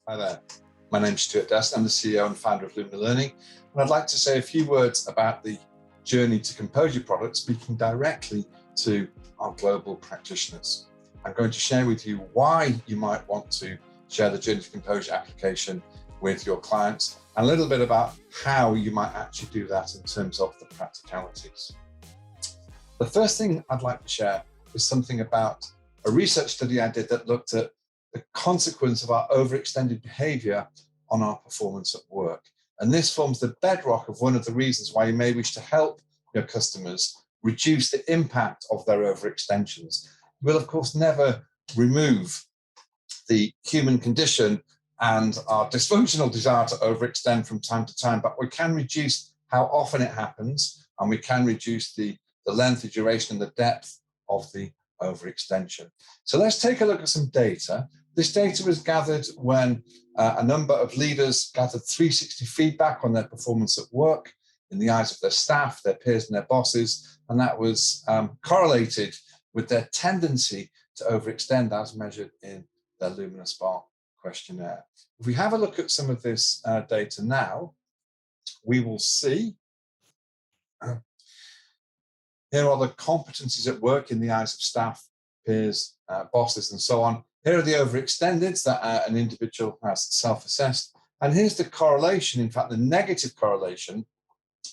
Hi there, my name's Stuart Dest. I'm the CEO and founder of Lumina Learning, and I'd like to say a few words about the journey to Composure product, speaking directly to our global practitioners. I'm going to share with you why you might want to share the Journey to Composure application with your clients, and a little bit about how you might actually do that in terms of the practicalities. The first thing I'd like to share is something about a research study I did that looked at the consequence of our overextended behavior on our performance at work. And this forms the bedrock of one of the reasons why you may wish to help your customers reduce the impact of their overextensions. You will, of course, never remove the human condition and our dysfunctional desire to overextend from time to time, but we can reduce how often it happens, and we can reduce the length, the duration, and the depth of the overextension. So let's take a look at some data. This data was gathered when a number of leaders gathered 360 feedback on their performance at work in the eyes of their staff, their peers, and their bosses, and that was correlated with their tendency to overextend as measured in their Lumina Spark questionnaire. If we have a look at some of this data now, we will see here are the competencies at work in the eyes of staff, peers, bosses, and so on. Here are the overextendeds that an individual has self-assessed. And here's the correlation, in fact, the negative correlation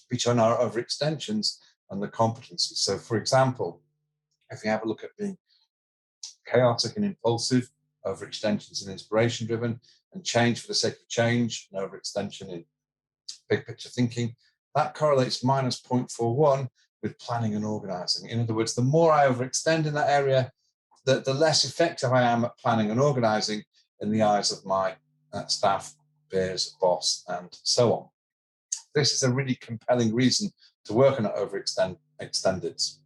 between our overextensions and the competencies. So, for example, if we have a look at being chaotic and impulsive, overextensions and inspiration-driven, and change for the sake of change, and overextension in big picture thinking, that correlates minus 0.41 with planning and organizing. In other words, the more I overextend in that area, the less effective I am at planning and organizing in the eyes of my staff, peers, boss, and so on. This is a really compelling reason to work on overextendeds.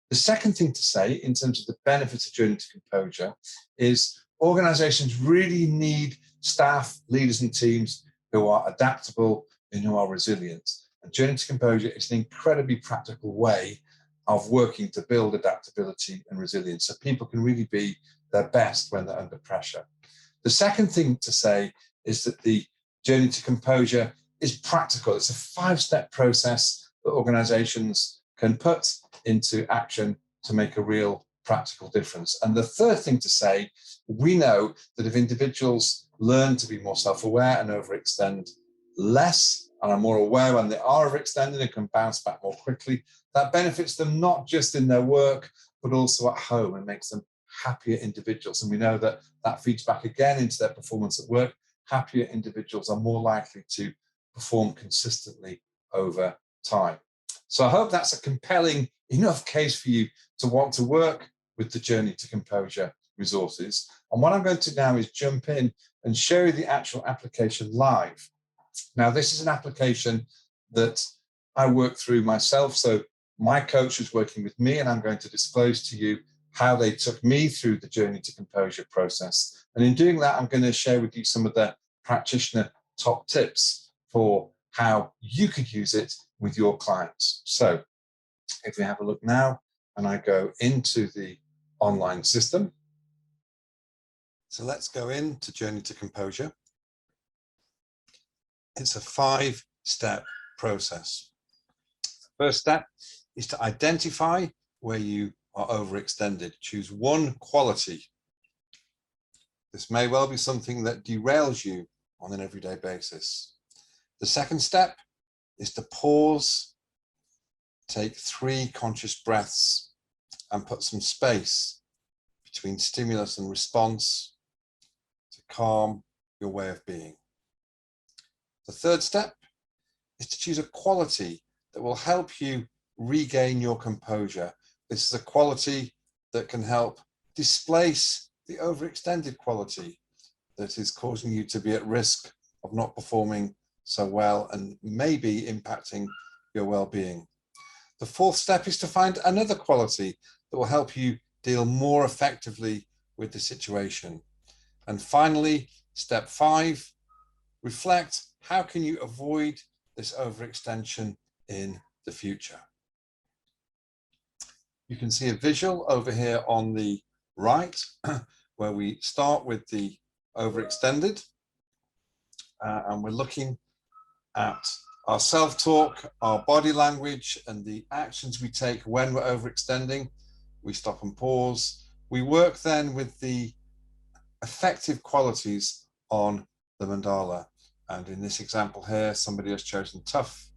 The second thing to say in terms of the benefits of Journey to Composure is organizations really need staff, leaders, and teams who are adaptable and who are resilient. And Journey to Composure is an incredibly practical way of working to build adaptability and resilience so people can really be their best when they're under pressure. The second thing to say is that the Journey to Composure is practical. It's a 5-step process that organizations can put into action to make a real practical difference. And the third thing to say, we know that if individuals learn to be more self-aware and overextend less, and are more aware when they are overextended and can bounce back more quickly, that benefits them not just in their work, but also at home, and makes them happier individuals. And we know that that feeds back again into their performance at work. Happier individuals are more likely to perform consistently over time. So I hope that's a compelling enough case for you to want to work with the Journey to Composure resources. And what I'm going to now is jump in and show you the actual application live. Now, this is an application that I worked through myself. So my coach was working with me, and I'm going to disclose to you how they took me through the Journey to Composure process. And in doing that, I'm going to share with you some of the practitioner top tips for how you could use it with your clients. So if we have a look now, and I go into the online system. So let's go into Journey to Composure. It's a 5-step process. The first step is to identify where you are overextended. Choose one quality. This may well be something that derails you on an everyday basis. The second step is to pause, take 3 conscious breaths, and put some space between stimulus and response to calm your way of being. The third step is to choose a quality that will help you regain your composure. This is a quality that can help displace the overextended quality that is causing you to be at risk of not performing so well and maybe impacting your well-being. The fourth step is to find another quality that will help you deal more effectively with the situation. And finally, step 5, reflect. How can you avoid this overextension in the future? You can see a visual over here on the right, where we start with the overextended. And we're looking at our self-talk, our body language, and the actions we take when we're overextending. We stop and pause. We work then with the effective qualities on the mandala. And in this example here, somebody has chosen tough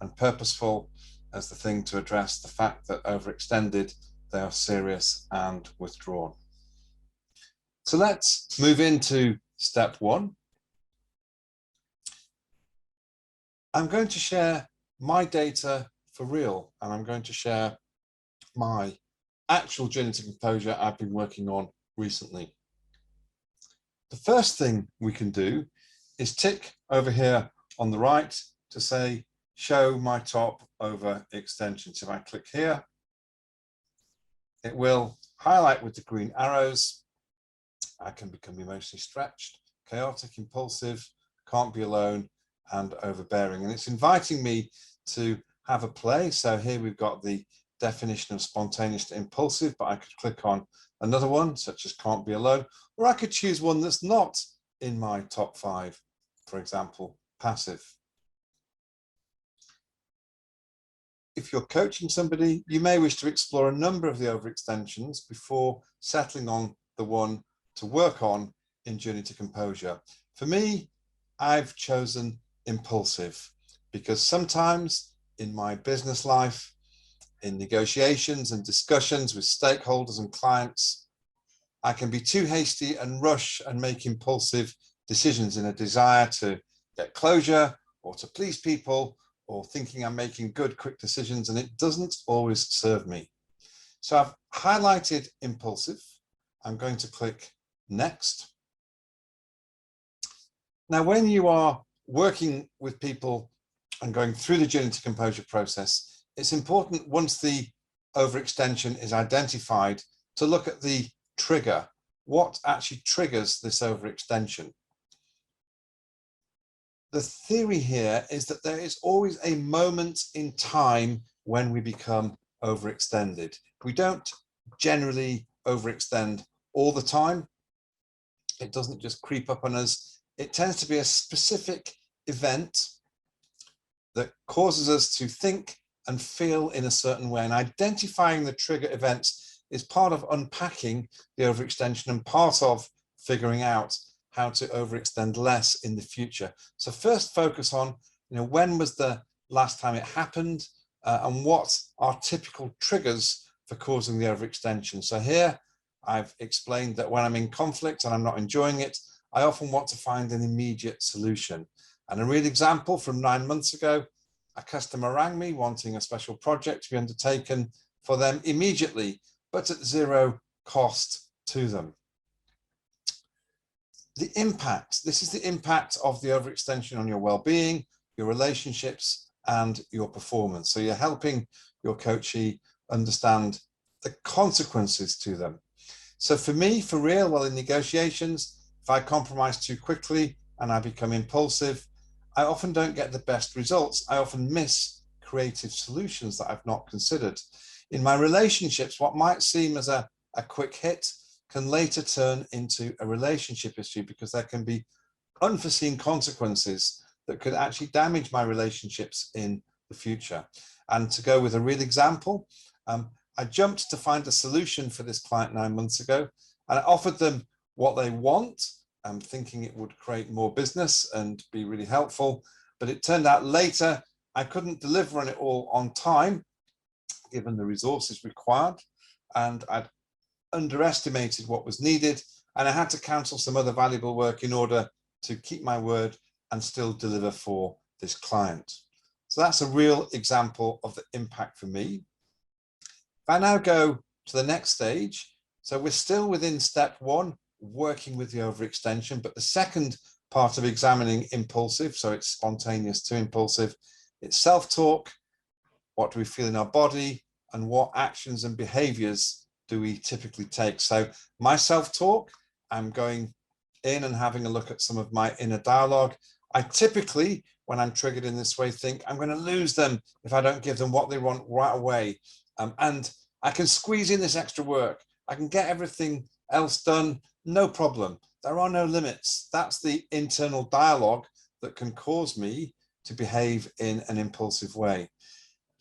and purposeful as the thing to address the fact that overextended, they are serious and withdrawn. So let's move into step one. I'm going to share my data for real, and I'm going to share my actual journey to composure I've been working on recently. The first thing we can do is tick over here on the right to say, show my top over extensions. If I click here, it will highlight with the green arrows. I can become emotionally stretched, chaotic, impulsive, can't be alone, and overbearing. And it's inviting me to have a play. So here we've got the definition of spontaneous to impulsive, but I could click on another one, such as can't be alone, or I could choose one that's not in my top 5, for example, passive. If you're coaching somebody, you may wish to explore a number of the overextensions before settling on the one to work on in Journey to Composure. For me, I've chosen impulsive because sometimes in my business life, in negotiations and discussions with stakeholders and clients, I can be too hasty and rush and make impulsive decisions in a desire to get closure or to please people, or thinking I'm making good, quick decisions, and it doesn't always serve me. So I've highlighted impulsive. I'm going to click next. Now, when you are working with people and going through the Journey to Composure process, it's important, once the overextension is identified, to look at the trigger. What actually triggers this overextension? The theory here is that there is always a moment in time when we become overextended. We don't generally overextend all the time. It doesn't just creep up on us. It tends to be a specific event that causes us to think and feel in a certain way. And identifying the trigger events is part of unpacking the overextension and part of figuring out how to overextend less in the future. So first focus on, when was the last time it happened, and what are typical triggers for causing the overextension. So here I've explained that when I'm in conflict and I'm not enjoying it, I often want to find an immediate solution. And a real example from 9 months ago, a customer rang me wanting a special project to be undertaken for them immediately, but at zero cost to them. The impact, this is the impact of the overextension on your well-being, your relationships, and your performance. So you're helping your coachee understand the consequences to them. So for me, for real, well, in negotiations, if I compromise too quickly and I become impulsive, I often don't get the best results. I often miss creative solutions that I've not considered. In my relationships, what might seem as a quick hit can later turn into a relationship issue, because there can be unforeseen consequences that could actually damage my relationships in the future. And to go with a real example, I jumped to find a solution for this client 9 months ago, and I offered them what they want, thinking it would create more business and be really helpful. But it turned out later I couldn't deliver on it all on time, given the resources required, and I'd underestimated what was needed, and I had to cancel some other valuable work in order to keep my word and still deliver for this client. So that's a real example of the impact for me. If I now go to the next stage, so we're still within step 1, working with the overextension, but the second part of examining impulsive, so it's spontaneous to impulsive, it's self-talk, what do we feel in our body, and what actions and behaviors do we typically take. So my self-talk, I'm going in and having a look at some of my inner dialogue. I typically, when I'm triggered in this way, think I'm going to lose them if I don't give them what they want right away. And I can squeeze in this extra work. I can get everything else done, no problem. There are no limits. That's the internal dialogue that can cause me to behave in an impulsive way.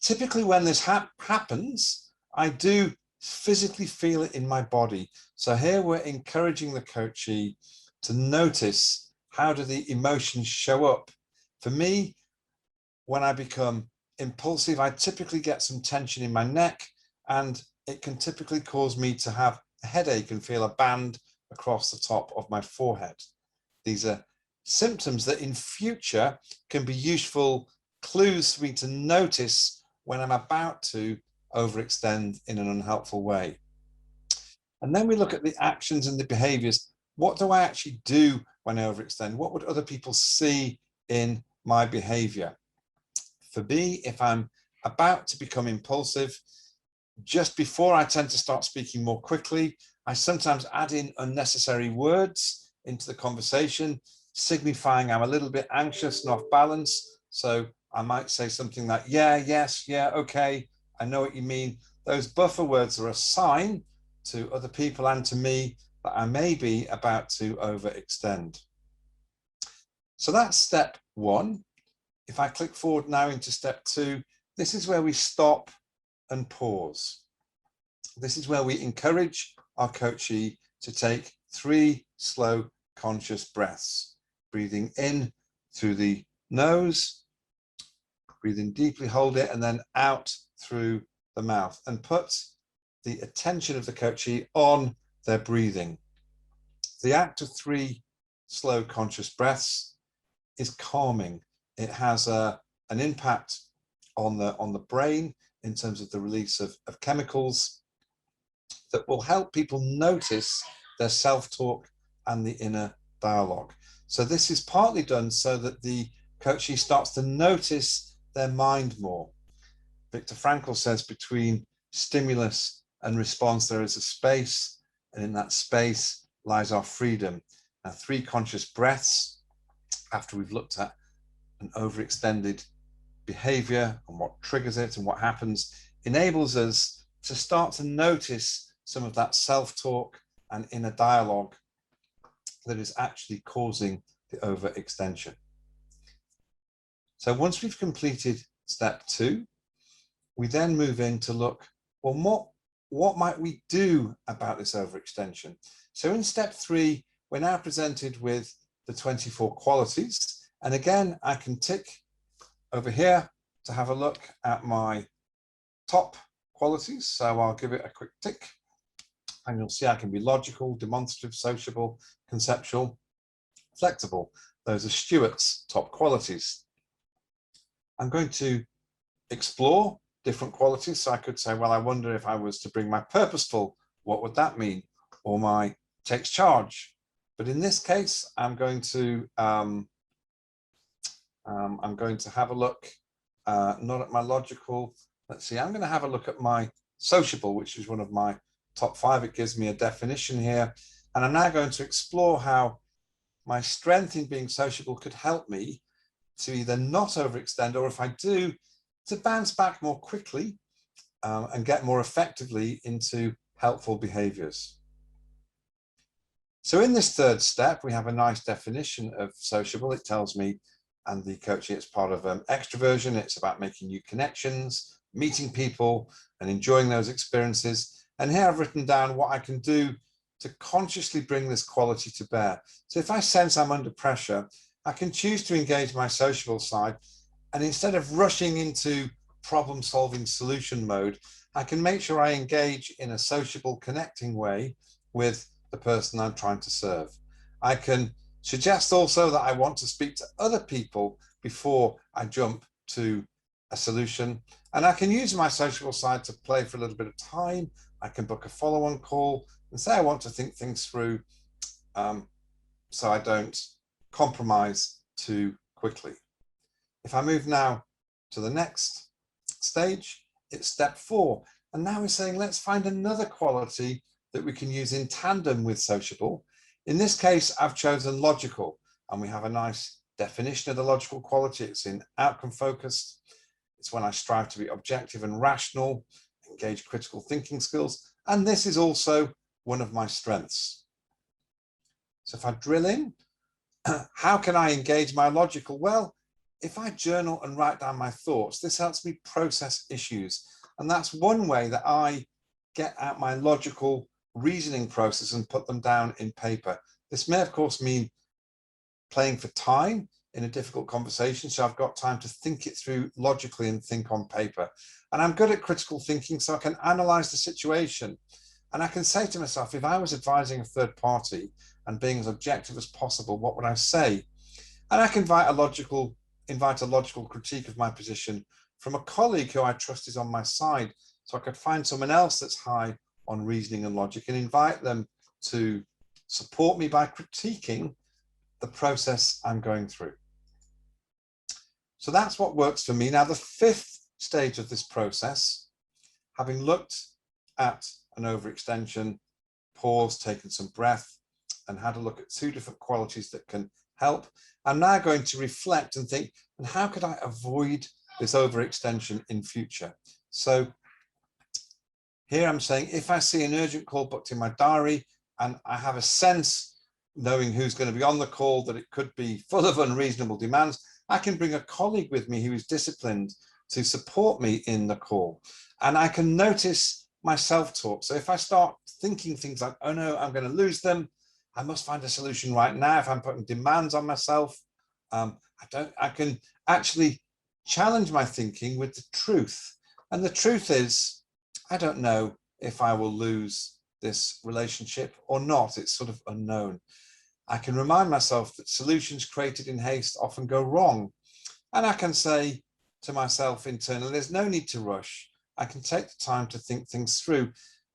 Typically, when this happens, I do physically feel it in my body. So here we're encouraging the coachee to notice, how do the emotions show up? For me, when I become impulsive, I typically get some tension in my neck, and it can typically cause me to have a headache and feel a band across the top of my forehead. These are symptoms that in future can be useful clues for me to notice when I'm about to overextend in an unhelpful way. And then we look at the actions and the behaviors. What do I actually do when I overextend? What would other people see in my behavior? For me, if I'm about to become impulsive, just before I tend to start speaking more quickly, I sometimes add in unnecessary words into the conversation, signifying I'm a little bit anxious and off balance. So I might say something like, yeah, yes, yeah, okay, I know what you mean. Those buffer words are a sign to other people and to me that I may be about to overextend. So that's step one. If I click forward now into step two, this is where we stop and pause. This is where we encourage our coachee to take 3 slow conscious breaths, breathing in through the nose, breathing deeply, hold it, and then out through the mouth, and put the attention of the coachee on their breathing. The act of 3 slow conscious breaths is calming. It has an impact on the brain in terms of the release of chemicals that will help people notice their self-talk and the inner dialogue. So this is partly done so that the coachee starts to notice their mind more. Viktor Frankl says between stimulus and response there is a space, and in that space lies our freedom. Now, 3 conscious breaths after we've looked at an overextended behavior and what triggers it and what happens enables us to start to notice some of that self-talk and inner dialogue that is actually causing the overextension. So once we've completed step 2, we then move in to look, well, what might we do about this overextension? So in step 3, we're now presented with the 24 qualities. And again, I can tick over here to have a look at my top qualities. So I'll give it a quick tick, and you'll see I can be logical, demonstrative, sociable, conceptual, flexible. Those are Stuart's top qualities. I'm going to explore different qualities. So I could say, well, I wonder if I was to bring my purposeful, what would that mean? Or my takes charge. But in this case, I'm going to have a look, not at my logical. Let's see, I'm going to have a look at my sociable, which is one of my top 5. It gives me a definition here. And I'm now going to explore how my strength in being sociable could help me to either not overextend, or if I do, to bounce back more quickly and get more effectively into helpful behaviors. So in this 3rd step, we have a nice definition of sociable. It tells me and the coaching, it's part of extroversion. It's about making new connections, meeting people and enjoying those experiences. And here I've written down what I can do to consciously bring this quality to bear. So if I sense I'm under pressure, I can choose to engage my sociable side. And instead of rushing into problem-solving solution mode, I can make sure I engage in a sociable, connecting way with the person I'm trying to serve. I can suggest also that I want to speak to other people before I jump to a solution. And I can use my sociable side to play for a little bit of time. I can book a follow-on call and say I want to think things through so I don't compromise too quickly. If I move now to the next stage, it's step 4. And now we're saying, let's find another quality that we can use in tandem with sociable. In this case, I've chosen logical, and we have a nice definition of the logical quality. It's in outcome focused. It's when I strive to be objective and rational, engage critical thinking skills. And this is also one of my strengths. So if I drill in, how can I engage my logical? Well, if I journal and write down my thoughts, this helps me process issues. And that's one way that I get out my logical reasoning process and put them down in paper. This may, of course, mean playing for time in a difficult conversation. So I've got time to think it through logically and think on paper. And I'm good at critical thinking, so I can analyze the situation. And I can say to myself, if I was advising a third party and being as objective as possible, what would I say? And I can invite a logical critique of my position from a colleague who I trust is on my side. So I could find someone else that's high on reasoning and logic and invite them to support me by critiquing the process I'm going through. So that's what works for me. Now, the fifth stage of this process, having looked at an overextension, paused, taken some breath, and had a look at two different qualities that can help, I'm now going to reflect and think, and how could I avoid this overextension in future? So here I'm saying, if I see an urgent call booked in my diary and I have a sense, knowing who's going to be on the call, that it could be full of unreasonable demands, I can bring a colleague with me who is disciplined to support me in the call. And I can notice my self-talk. So if I start thinking things like, oh no, I'm going to lose them, I must find a solution right now. If I'm putting demands on myself, I can actually challenge my thinking with the truth. And the truth is, I don't know if I will lose this relationship or not. It's sort of unknown. I can remind myself that solutions created in haste often go wrong. And I can say to myself internally, there's no need to rush. I can take the time to think things through.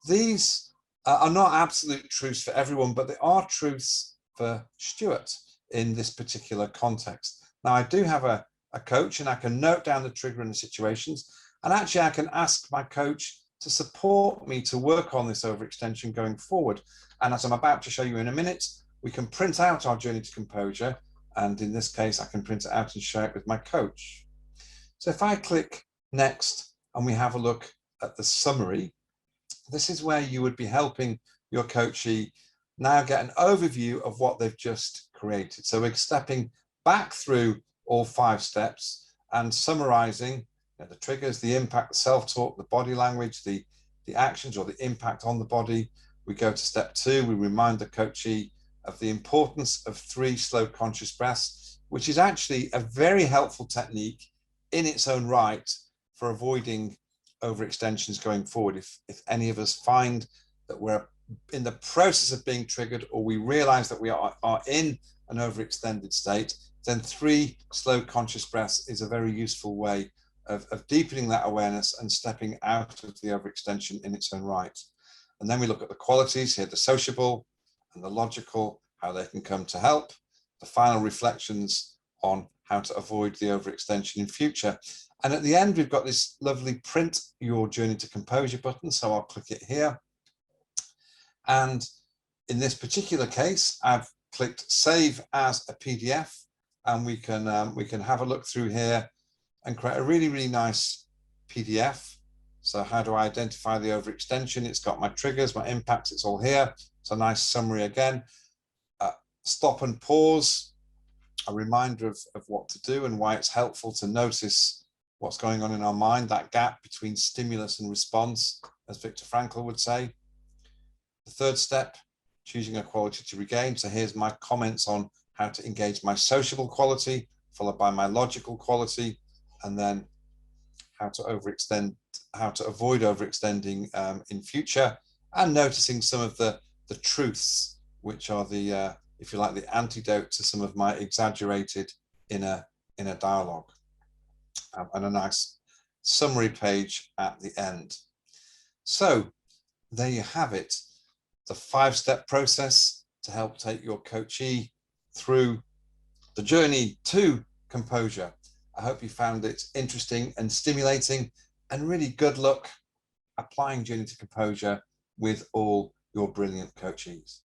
These are not absolute truths for everyone, but they are truths for Stuart in this particular context. Now, I do have a coach, and I can note down the trigger and the situations. And actually, I can ask my coach to support me to work on this overextension going forward. And as I'm about to show you in a minute, we can print out our journey to composure. And in this case, I can print it out and share it with my coach. So if I click next and we have a look at the summary, this is where you would be helping your coachee now get an overview of what they've just created. So we're stepping back through all 5 steps and summarizing the triggers, the impact, the self-talk, the body language, the actions or the impact on the body. We go to step 2, we remind the coachee of the importance of 3 slow conscious breaths, which is actually a very helpful technique in its own right for avoiding overextensions going forward. If any of us find that we're in the process of being triggered, or we realize that we are in an overextended state, then 3 slow conscious breaths is a very useful way of deepening that awareness and stepping out of the overextension in its own right. And then we look at the qualities here, the sociable and the logical, how they can come to help, the final reflections on how to avoid the overextension in future. And at the end, we've got this lovely print your journey to composure button. So I'll click it here. And in this particular case, I've clicked save as a PDF, and we can have a look through here and create a really, really nice PDF. So how do I identify the overextension? It's got my triggers, my impacts, it's all here. It's a nice summary again. Stop and pause, a reminder of what to do and why it's helpful to notice what's going on in our mind, that gap between stimulus and response, as Viktor Frankl would say. The third step, choosing a quality to regain. So here's my comments on how to engage my sociable quality, followed by my logical quality, and then how to avoid overextending in future, and noticing some of the truths, which are the, if you like, the antidote to some of my exaggerated inner dialogue. And a nice summary page at the end. So there you have it, the 5-step process to help take your coachee through the journey to composure. I hope you found it interesting and stimulating, and really good luck applying Journey to Composure with all your brilliant coachees.